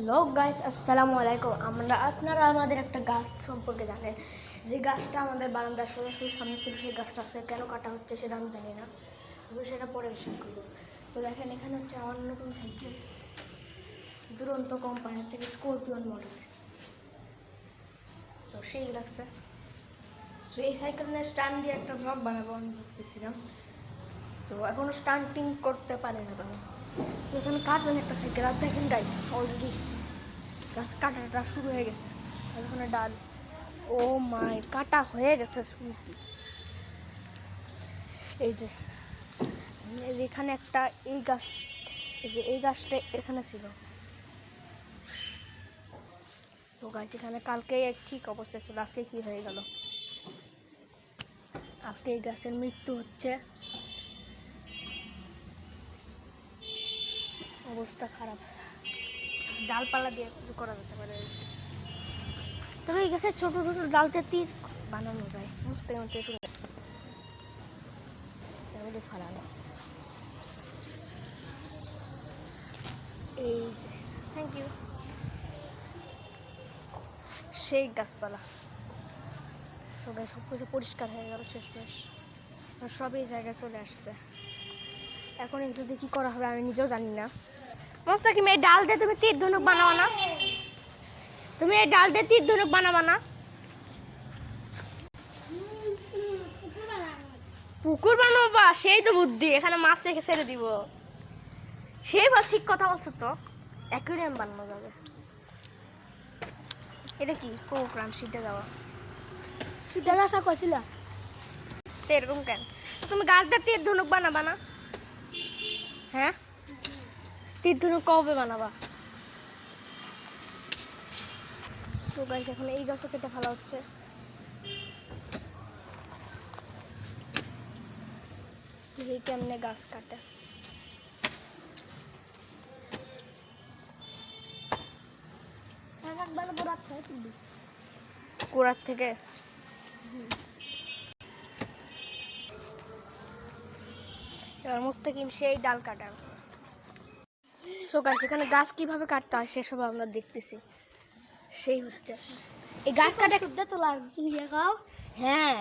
Hello guys, আসসালামু আলাইকুম। আপনারা আমাদের একটা গাছ সম্পর্কে জানেন, যে গাছটা আমাদের বারান্দার সরাসরি সামনে ছিল। সেই গাছটা আছে কেন কাটা হচ্ছে সেটা আমি জানি না, আমি সেটা পরে বিষয় করবো। তো দেখেন, এখানে হচ্ছে আমার নতুন সাইকেল, দুরন্ত কোম্পানির থেকে স্করপিয়ন মডেল। তো সেই লাগছে। তো এই সাইকেল নিয়ে স্ট্যান্ড দিয়ে একটা ব্লগ বানাবো আমি ভাবতেছিলাম। তো এখনও স্টান্টিং করতে পারে না তখন। তো এখানে কাটছেন একটা সাইকেল, আর দেখেন গাইস অলরেডি গাছ কাটাটা শুরু হয়ে গেছে। আর ওখানে ডাল, ও মাই, কাটা হয়ে গেছে শুরু। এই যে এখানে একটা এই গাছ, এই গাছটা এখানে ছিল। তো গাছ এখানে কালকে ঠিক অবস্থা ছিল, আজকে কি হয়ে গেল? আজকে এই গাছের মৃত্যু হচ্ছে, অবস্থা খারাপ। ডালপালা দিয়ে কিছু করা যেতে পারে, তবে এই গাছের ছোট ছোট ডালতে তীর বানানো যায়, বুঝতে ফালানো। এই যে, থ্যাংক ইউ। সেই গাছপালা সবাই সব কিছু পরিষ্কার হয়ে গেল শেষমেশ, আর সব এই জায়গায় চলে আসছে। এখন একটু দিয়ে কী করা হবে আমি নিজেও জানি না। মোস্তাকিম, এই ডাল দিয়ে তুমি তীর ধনুক বানাবো না? তুমি এই ডাল দিয়ে তীর ধনুক বানাবো না? পুকুর বানাবা? সেই তো বুদ্ধি, এখানে মাছ রেখে ছেড়ে দিব। সেই ঠিক কথা বলছো তো, অ্যাকুয়ারিয়াম বানানো যাবে। এটা কি প্রোগ্রাম শীতে যাওয়া? তুই দেখা করছিল তো এরকম কেন? তুমি গাছ দিয়ে তীর ধনুক বানাবা না? হ্যাঁ, তীর ধনুক কবে বানাবা? তো গাছ এখন এই গাছও কেটে ফেলা হচ্ছে। কেমনে গাছ কাটে, গোড়ার থেকে। এবার মুস্তাকিম সেই ডাল কাটা। সো গাছ এখানে গাছ কিভাবে কাটতে হয় সেসব আমরা দেখতেছি। সেই হচ্ছে এই গাছ কাটা তোলা। হ্যাঁ,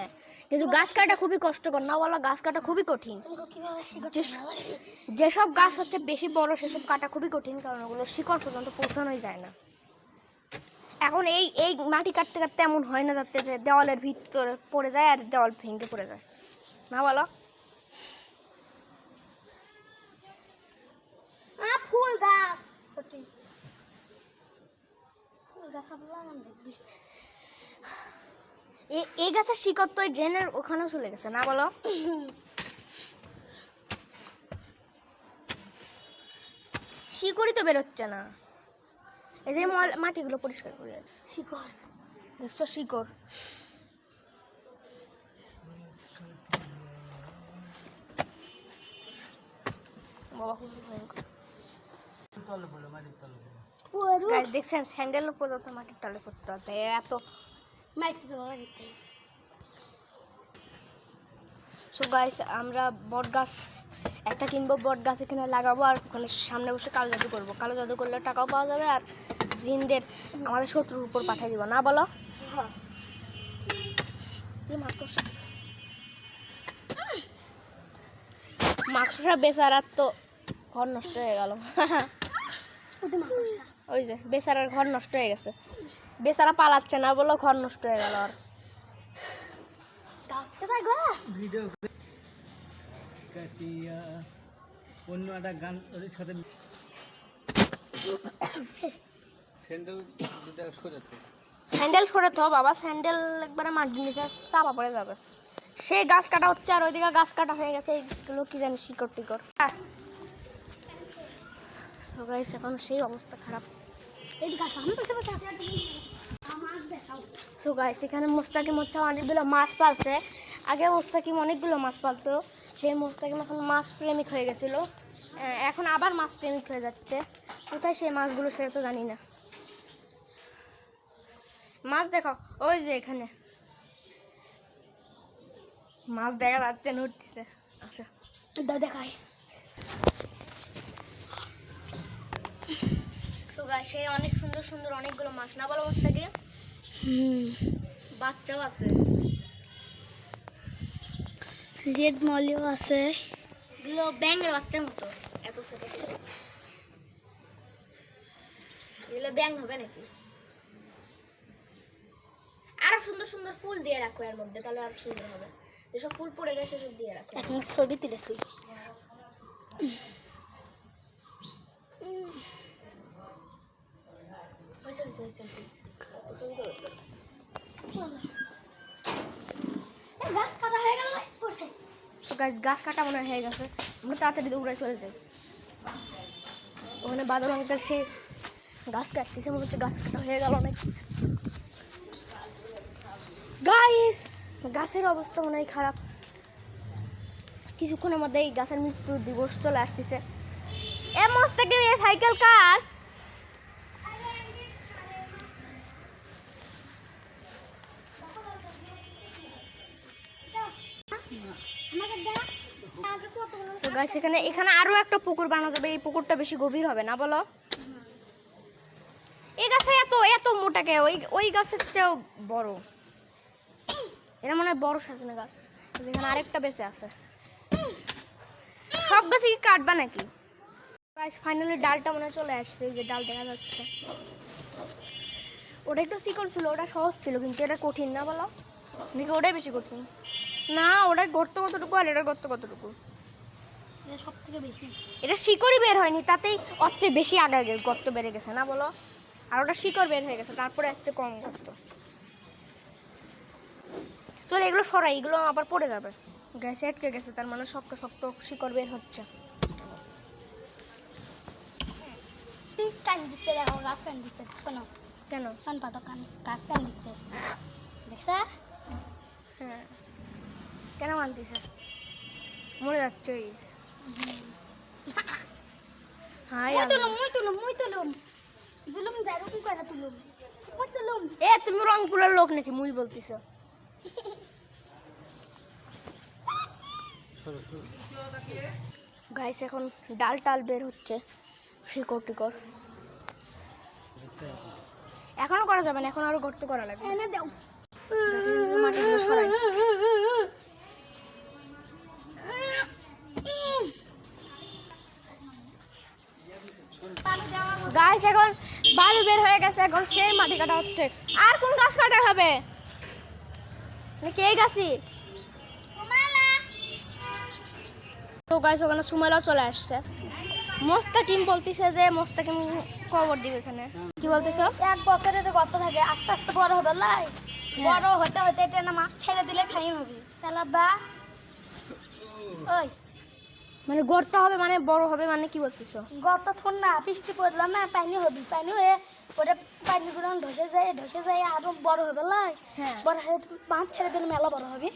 কিন্তু গাছ কাটা খুবই কষ্টকর না বলা, গাছ কাটা খুবই কঠিন। যেসব গাছ হচ্ছে বেশি বড় সেসব কাটা খুবই কঠিন, কারণ ওগুলো শিকড় পর্যন্ত পৌঁছানোই যায় না। এখন এই মাটি কাটতে কাটতে এমন হয় না যাতে দেওয়ালের ভিতরে পড়ে যায় আর দেওয়াল ভেঙে পড়ে যায় না বলো? ফুল গাছ, এই গাছের শিকড় তো ড্রেনের ওখানেও চলে গেছে না বলো? শিকড়ই তো বেরোচ্ছে না। এই যে মাটিগুলো পরিষ্কার করে, শিকড় দেখছো? শিকড় বাবা খুব ভয়ঙ্কর। দেখছেন, স্যান্ডেলও পর্যন্ত মাটির তলে পড়তে হবে, এত মাটি তোলা লাগছে। সো গাইস, আমরা বট গাছ একটা কিনবো, বট গাছ এখানে লাগাবো, আর ওখানে সামনে বসে কালো জাদু করবো। কালো জাদু করলে টাকাও পাওয়া যাবে, আর জিনদের আমাদের শত্রুর উপর পাঠিয়ে দিব না বলো? মাকড়সা বেচারার তো ঘর নষ্ট হয়ে গেল। ওই যে বেচারার ঘর নষ্ট হয়ে গেছে, বেচারা পালাচ্ছে না বলো, ঘর নষ্ট হয়ে গেল। আর অন্য একটা গান ওদের সাথে স্যান্ডেল সরাতে হবে বাবা, স্যান্ডেল একবারে মাটির নিচে চাপা পড়ে যাবে। সেই গাছ কাটা হচ্ছে, আর ওইদিকে গাছ কাটা হয়ে গেছে, এইগুলো কি জানি শিকড় টিকড়। এখন সেই অবস্থা খারাপ। সো গাইস, এখানে মোস্তাকিম হচ্ছে অনেকগুলো মাছ পালছে। আগে মোস্তাকিম অনেকগুলো মাছ পালতো, সেই মোস্তাকিম এখন মাছ প্রেমিক হয়ে গেছিল, এখন আবার মাছ প্রেমিক হয়ে যাচ্ছে। কোথায় সেই মাছগুলো সেটা তো জানি না। মাছ দেখো, ওই যে এখানে মাছ দেখা যাচ্ছে, নড়তেছে। আচ্ছা দেখাই। সো গাইস এই অনেক সুন্দর সুন্দর অনেকগুলো মাছ না বলো মোস্তাকি বাচ্চাও আছে রেড মলিও আছে এগুলো ব্যাঙের বাচ্চার মতো এত ছোট ছোট এগুলো ব্যাঙ হবে নাকি আরো সুন্দর সুন্দর ফুল দিয়ে রাখো এর মধ্যে তাহলে আরো সুন্দর হবে যেসব ফুল পড়ে যায় সেসব দিয়ে রাখো এখন ছবি তুলেছি হয়েছে হয়েছে হয়েছে হয়েছে তো ছবি তো করতে হবে। গাছ কাটা হয়ে গেল পড়ছে তো গাছ কাটা মনে হয়ে গেছে আমরা তাড়াতাড়ি দৌড়ে চলে যাই ওখানে বাদল আঙ্কেল সে গাছ কাটতেছে মনে হচ্ছে গাছ কাটা হয়ে গেল অনেক গাইস গাছের অবস্থা মনে হয় খারাপ কিছুক্ষণের মধ্যে এই গাছের মৃত্যু দিবস চলে আসতেছে এ মোস্তাকি এই সাইকেল কার তো গাইস এখানে আরো একটা পুকুর বানানো যাবে এই পুকুরটা বেশি গভীর হবে না বলো এই গাছে এত এত মোটাকে ওই গাছের চেয়েও বড় এরা মনে হয় বড় সাজানো গাছ যেখানে আরেকটা বেঁচে আছে সব গাছে কি কাটবা নাকি গাইস ফাইনালি ডালটা মনে হয় চলে আসছে এই যে ডাল দেখা যাচ্ছে ওটা একটু শিকড় ছিল ওটা সহজ ছিল কিন্তু এটা কঠিন না বলো নাকি ওটাই বেশি কঠিন না ওটা গর্ত কতটুকু আর এটা গর্ত কতটুকু এটা সব থেকে বেশি এটা শিকড়ই বের হয়নি তাতেই অত বেশি আগে গর্ত বেড়ে গেছে না বলো আর ওটা শিকড় বের হয়ে গেছে তারপরে হচ্ছে কম গর্ত চলো এগুলো সরাই এগুলো আবার পড়ে যাবে গ্যাসে আটকে গেছে তার মানে শক্ত শক্ত শিকড় বের হচ্ছে কান দিচ্ছে দেখো গাছ কান দিচ্ছে শোনো কেন কান পাতা কান গাছ কান দিচ্ছে দেখছা হ্যাঁ কেন মানতিছে মরে যাচ্ছে ওই হাই মুই তুলুম জুলুম যাই রকম করে তুলুম মুই তুলুম এ তুমি রংপুরের লোক নাকি মুই বলতিছ গাইস এখন ডাল টাল বের হচ্ছে শিকড় টিকড় এখনো করা যাবে না এখন আরো গর্ত করা লাগবে এনে দাও গাছের মাটিগুলো সরাই গাছ এখন বালু বের হয়ে গেছে এখন সেই মাটি কাটা হচ্ছে আর কোন গাছ কাটা হবে নাকি এই গাছই তো গাছ ওখানে সুমেলাও চলে আসছে মোস্তাকিম বলতেছে যে মোস্তাকিম খবর দিবে এখানে কি বলতেছো এক বছরে তো গর্ত থাকে আস্তে আস্তে বড় হবে লাই বড় হতে হতে এটা না মাছ ছেড়ে দিলে খাই হবে তাহলে বা ওই মানে গর্ত হবে মানে বড় হবে মানে কি বলতেছো গর্ত থন না বৃষ্টি পড়লাম না পানি হবে পানি হয়ে ওটা পানিগুলো ধসে যায় আরো বড় হবে লাই হ্যাঁ বড় হয়ে মাছ ছেড়ে দিলে মেলা বড় হবে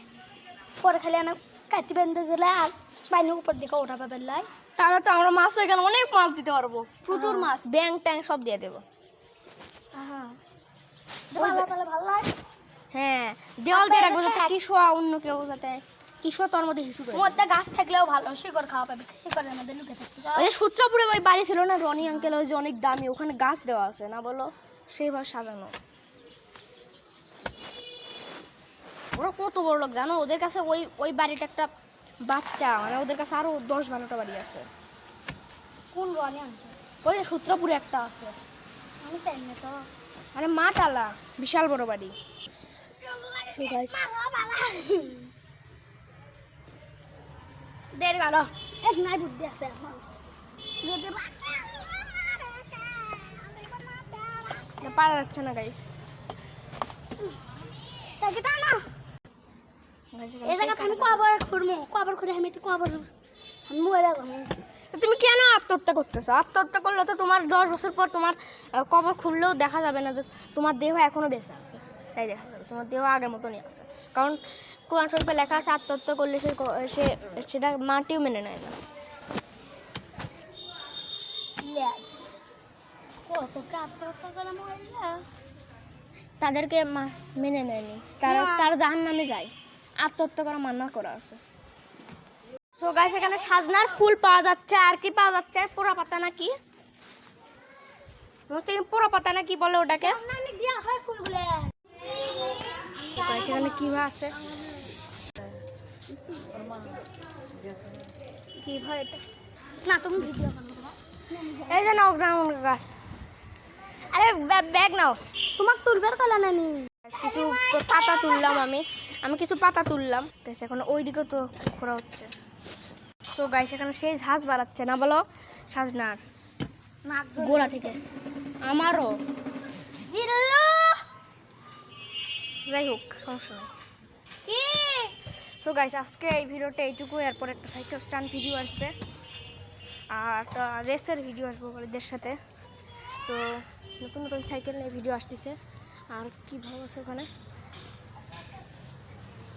পরে খালি না কাটি বেঁধে দিলে আর পানি উপর দিকে ওঠা পাবে লাই তাহলে তো আমরা মাছ এখানে অনেক মাছ দিতে পারবো প্রচুর মাছ ব্যাং ট্যাং সব দিয়ে দেবো হ্যাঁ ওই যে- তাহলে ভালো লাগে হ্যাঁ দেওয়াল দিয়ে রাখবো যাতে কিশোয়া অন্য কেউ যাতে কিশোর তোর মধ্যে হিসু করে মধ্যে গাছ থাকলেও ভালো শিকড় খাওয়া পাবে শিকড়ের মধ্যে লুকে থাকতে ওই যে সূত্রপুরে ওই বাড়ি ছিল না রনি আঙ্কেল ওই যে অনেক দামি ওখানে গাছ দেওয়া আছে না বলো সেইভাবে সাজানো ওরা কত বড় লোক জানো ওদের কাছে ওই ওই বাড়িটা একটা বাচ্চা মানে ওদের কাছে আরো 10-12টা বাড়ি আছে কোন রনে আনছে ওই যে সূত্রপুরে একটা আছে আমি চাই না তো মানে মাটালা বিশাল বড় বাড়ি So guys, দের গেল এক নাই বুদ্ধি আছে এখন যদি পারা যাচ্ছে না গাইস তাকে তা না এই জায়গা আমি কবার খুঁড়মু কবার খুঁড়ে আমি কবার আমি মরে যাবো তুমি কেন আত্মহত্যা করতেছো আত্মহত্যা করলে তো তোমার 10 বছর পর তোমার কবর খুললেও দেখা যাবে না যে তোমার দেহ এখনো বেঁচে আছে তাই দেখা যাবে তোমার দেহ আগের মতনই আছে কারণ কোরআন শরীফে লেখা আছে আত্মহত্যা করলে সে সেটা মাটিও মেনে নেয় না কত আত্মহত্যা করে মরলা তাদেরকে মেনে নেয়নি তারা জাহান্নামে যায় আত্মহত্যা করা মানা করা আছে সো গাইস এখানে সাজনার ফুল পাওয়া যাচ্ছে আর কি পাওয়া যাচ্ছে পোড়া পাতা নাকি মস্ত পোড়া পাতা না কি বলে ওটাকে? নানি দিয়া হয় ফুলগুলো। গাইস এখানে কি ভাই আছে? কি ভাই এটা? না তুমি ভিডিও করো। এই যে নাও গ্রাউন্ড গাছ। আরে ব্যাগ নাও। তোমাক তুলবার কলা নানি। কিছু পাতা তুললাম আমি কিছু পাতা তুললাম। গাইস এখন ওইদিকে তো করা হচ্ছে। সো গাইস এখানে সেই ঝাঁজ বাড়াচ্ছে না বলো? সাজনার নাক গোড়া থেকে আমারও। জিল্লু যাই হোক সমস্যা নেই। কি সো গাইস আজকে এই ভিডিওটা এইটুকু, এরপর একটা সাইকেল স্ট্যান্ড ভিডিও আসবে আর একটা রেসের ভিডিও আসবে ওদের সাথে। তো নতুন নতুন সাইকেল নিয়ে ভিডিও আসতেছে। আর কী ভালো আছে ওখানে?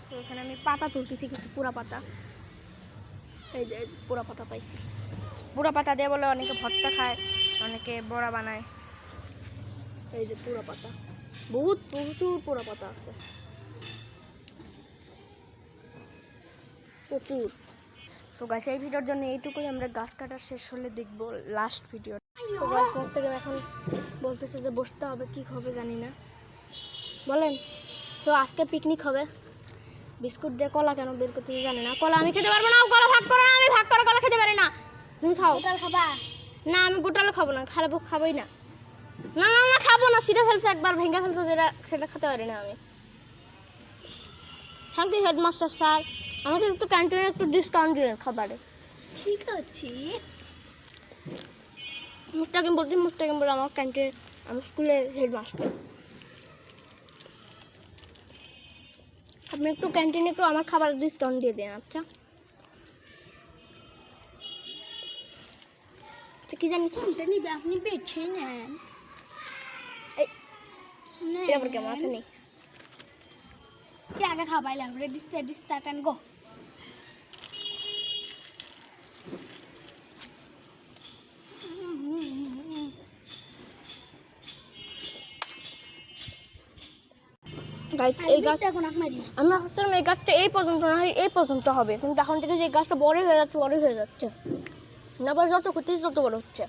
তো এখানে আমি পাতা তুলতেছি, কিছু পুরা পাতা। এই যে পুরা পাতা পাইছি। পুরা পাতা দিয়ে বলে অনেকে ভর্তা খায়, অনেকে বড়া বানায়। এই যে পুরা পাতা, প্রচুর পুরা পাতা আছে, প্রচুর। সো গাছ এই ভিডিওর জন্য এইটুকুই। আমরা গাছ কাটার শেষ হলে দেখবো লাস্ট ভিডিও। গাছ গাছ থেকে এখন বলতেছে যে বসতে হবে, কী হবে জানি না, বলেন। সো আজকে পিকনিক হবে। বিস্কুট দিয়ে কলা কেন বের করতেছে জানি না। কলা আমি খেতে পারবো না, কলা ভাগ করো না, আমি ভাগ করে কলা খেতে পারি না। তুমি খাও। গোটাল খাবা? না আমি গোটালে খাবো না, খাবোই না। না না না খাবো না, সিটে ফেলছে একবার, ভেঙে ফেলছে, সেটা খেতে পারি না আমি। থ্যাংক ইউ হেডমাস্টার স্যার, আমাকে একটু ক্যান্টিনে একটু ডিসকাউন্ট দিলেন খাবারে। ঠিক আছে। মুস্তাকিম বলে আমার ক্যান্টিনে, আমি স্কুলের হেডমাস্টার। আপনি একটু ক্যান্টিনে একটু আমার খাবার ডিসকাউন্ট দিয়ে দেন। আচ্ছা কি জানি কোনটা নিবে আপনি বেছে নেন। এই এটা আবার কেমন আছে? নেই কি আগে খাবাইলাম। Ready steady start and go. গাছ এই গাছ এখন আপনারই। আমরা ভাবছিলাম এই গাছটা এই পর্যন্ত না হয় এই পর্যন্ত হবে, কিন্তু এখন থেকে যে এই গাছটা বড়ই হয়ে যাচ্ছে না, আবার যত করতেছি তত বড় হচ্ছে।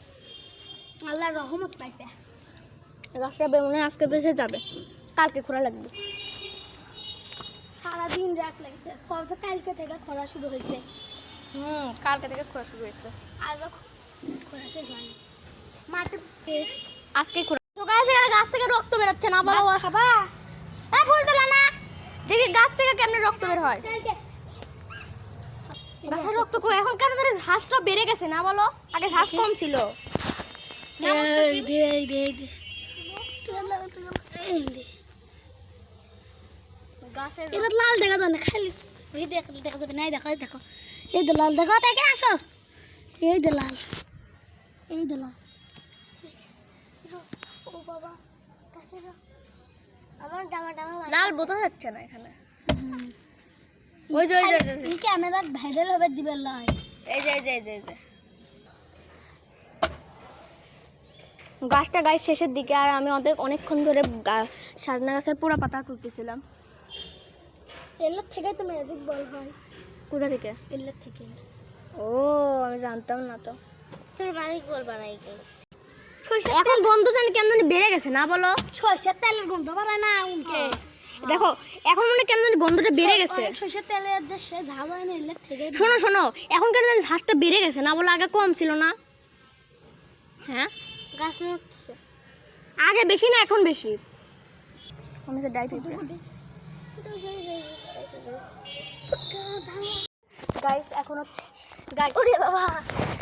আল্লাহর রহমত পাইছে। এই গাছটা মনে হয় আজকে বেঁচে যাবে, কালকে খোঁড়া লাগবে। সারাদিন রাত লাগছে। কত কালকে থেকে খরা শুরু হয়েছে। কালকে থেকে খোঁড়া শুরু হয়েছে, আজও খরা শেষ হয়নি। মাঠে আজকে খোঁড়া। তো গাছ এখানে গাছ থেকে রক্ত বেরোচ্ছে না বলো? খাবা? এ ফুল তোলা না। দেখি গাছ থেকে কেমনে রক্ত বের হয়। কালকে গাছের রক্ত এখন কেন ধরে ঘাসটা বেড়ে গেছে না বলো? আগে ঘাস কম ছিল। গাছের এটা লাল দেখা যায় না, খালি এই দেখা যাবে না। দেখো দেখো, এই তো লাল দেখো, তাকে আসো। এই তো লাল, এই তো লাল। ও বাবা, গাছের আমার জামাটা লাল বোঝা যাচ্ছে না এখানে। ওই যে ক্যামেরা ভাইরাল হবে দিবেন লাই। এই যে গাছটা গাছ শেষের দিকে, আর আমি অনেকক্ষণ ধরে সাজনা গাছের পুরা পাতা তুলতেছিলাম। এলের থেকে তো ম্যাজিক বল হয়। কোথা থেকে? এলের থেকে। ও আমি জানতাম না তো। তোর ম্যাজিক বল বানাই কে? এখন গন্ধ জানি কেমন জানি বেড়ে গেছে না বলো? সরষের তেলের গন্ধ বাড়ায় না উনকে। দেখো এখন মনে হয় কেমন জানি গন্ধটা বেড়ে গেছে। সরষের তেলের যে সে ঝাল হয় না এলের থেকে। শোনো এখন কেন জানি ঝাঁসটা বেড়ে গেছে না বলো? আগে কম ছিল না? হ্যাঁ গাছ উঠছে আগে বেশি না এখন বেশি। আমি যে ডাই পিঁপড়া। গাইস এখন হচ্ছে গাইস, ওরে বাবা।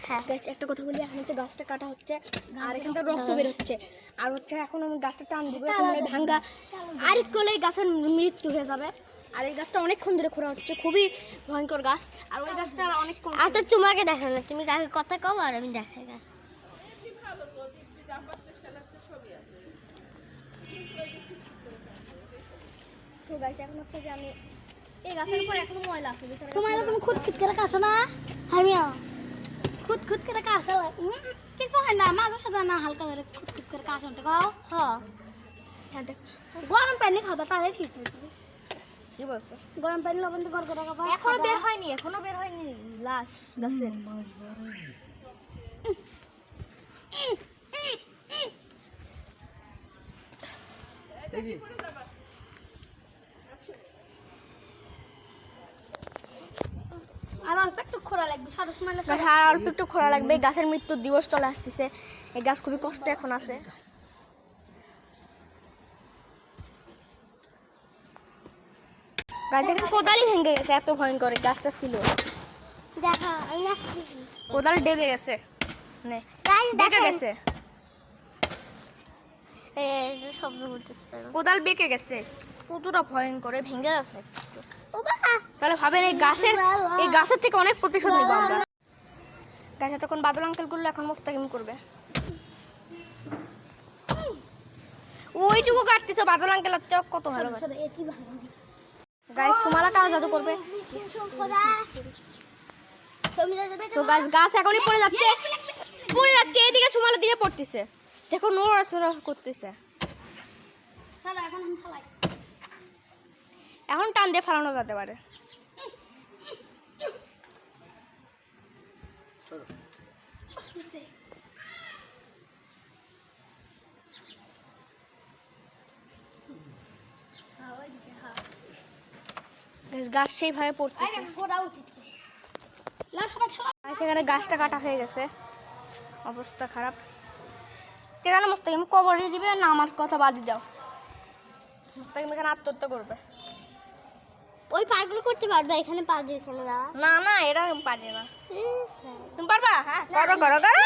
হ্যাঁ গাইস একটা কথা বলি, এখন হচ্ছে গাছটা কাটা হচ্ছে আর এখান থেকে রক্ত বের হচ্ছে। আর হচ্ছে এখন আমি গাছটা টান দিব, এখানে ভাঙ্গা আর একটু হলেই গাছের মৃত্যু হয়ে যাবে। আর এই গাছটা অনেকক্ষণ ধরে খোঁড়া হচ্ছে, খুবই ভয়ঙ্কর গাছ। আর ওই গাছটা অনেকক্ষণ। আচ্ছা তোমাকে দেখাও না, তুমি কাকে কথা কও আর আমি দেখাই গাছ। সো গাইস এখন হচ্ছে যে আমি এই গাছের উপর এখনো ময়লা আছে। তোমার এরকম খুদ করে কাশো না? আমিও খুদ করে কাশো। কিছু হয় না, মাঝে সাথে না হালকা করে খুদ করে কাশনটা খাও। হ্যাঁ দেখো গরম পানি খাবা তাহলে ঠিক হয়ে যাবে। কি বলছো? গরম পানি লবণ দিয়ে গড় করে খাবা। এখনো বের হয়নি লাশ গাছের। এই যে আর অল্প একটু খোরা লাগবে সরস মানে গাছ আর অল্প একটু খোলা লাগবে, গাছের মৃত্যুর দিবস চলে আসতেছে, এই গাছ খুবই কষ্ট এখন আছে। গাছ দেখেন কোদালই ভেঙে গেছে, এত ভয়ঙ্কর এই গাছটা ছিল। দেখা আমি আসছি কোদাল ডেবে গেছে, মানে গাইস বেঁকে দেখেন গেছে, এই যে শব্দ করতেছে কোদাল বেঁকে গেছে, কতটা ভয়ঙ্কর, ভেঙে গেছে। ও বাবা তাহলে ভাবেন এই গাছের থেকে অনেক প্রতিশোধ নিব আমরা। গাছে তখন বাদল আঙ্কেল করলে এখন মোস্তাকিম করবে। ওইটুকু কাটতেছ বাদল আঙ্কেল, আচ্ছা কত ভালো কাটে। এটি ভালো গাইস সুমালা কাজ জাদু করবে। খোদা সমঝা যাবে তো গাছ এখনই পড়ে যাচ্ছে, এইদিকে সুমালার দিকে পড়তেছে, দেখো নড়াচড়া করতেছে। চলো এখন আমি ফেলাই এখন টান দিয়ে ফালানো যেতে পারে। গাছ সেইভাবে পড়তেছে। গোড়া উঠছে না সবাই খেলা সেখানে গাছটা কাটা হয়ে গেছে, অবস্থা খারাপ। কেন মোস্তাকিম কবরে দিবে না আমার কথা বাদ দাও, মোস্তাকিম এখানে আত্মহত্যা করবে। ওই পারগুলো করতে পারবে এখানে পা দিয়ে এখানে দাঁড়া না না, এটা পারে না। তুমি পারবা? হ্যাঁ, করো করো করো।